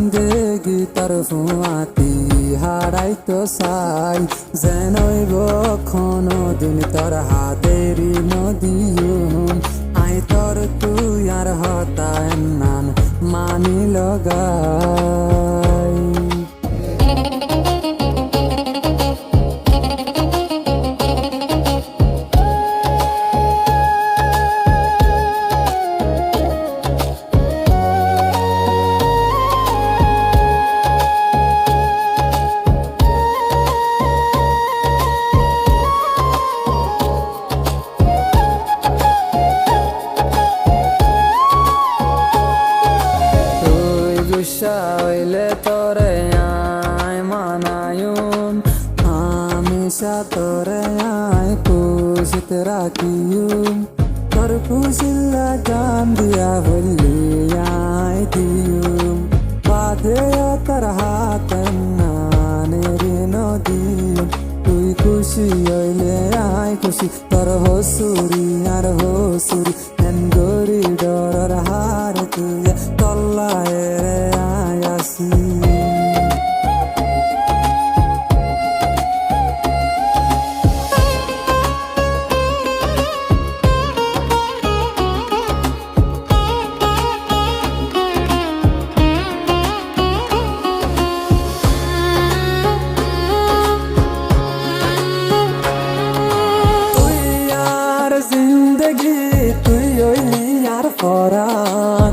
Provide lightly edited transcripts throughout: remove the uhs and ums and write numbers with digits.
জিন্দেগি তোর ফুয়াতি হারাইতো চাই যেনইব দিন তোর হাতেরি নদীম আই তোর তুই আর হতায় নান মানি লগাই হইলে তোরে আয় মানায়ুম হামেশা তোরে আয় খুশিতে রাখিয়ুম তোর খুশিল্লা জান দিয়া হইলি আয় দিয়ুম বাদে তোর হাত নানের নদী তুই খুশি হইলে আয় খুশি তোর হসুরি আর হসুরি হেন গরি ডর হার তুই তল্লায় রে আয় আসি জিন্দগি তুই হইলি আর পরাণ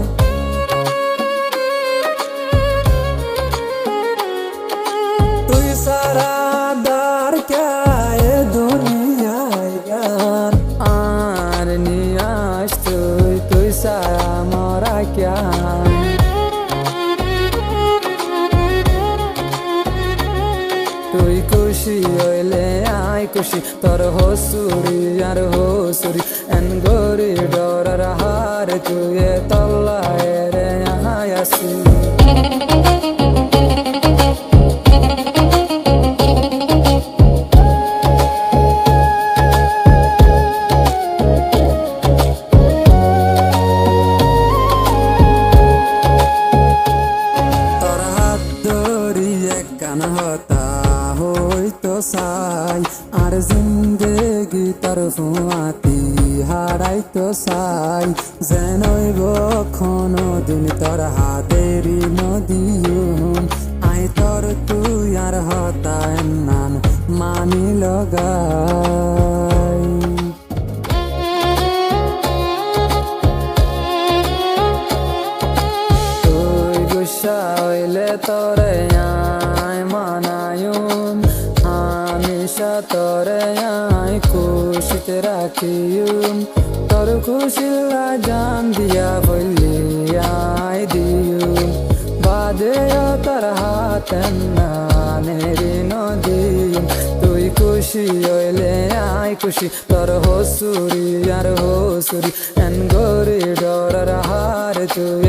তুই সারা দার কে দুনিয়ায় গান আর নিয়াস তুই সারা মরা ক্যা তুই খুশি হইলে আয় খুশি তোর হসুরি আর হসুরি এন গরি ডরার হার তুই তল্লায় রে আয় আসি তোর হাত ধরিয়ে কান হতা হইতো চাই আর জিন্দেগি তোর ফুয়াতি হারাইতো চাই যেনইব দিন তোর হাতেরি নদীম আই তোর তুই আর হতায় নান মানি লগাই তুই গুসা হইলে তোরে আয় মানায়ুম হামেশা তোরে আয় খুশিতে রাখিয়ুম তোর খুশিল্লা জান দিয়া বললি আয় দিয়ুম বাদে তোর হাত নানের নদীম তুই খুশি হইলে আয় খুশি তোর হসুরি আর হসুরি এন গরি ডরার হার তুই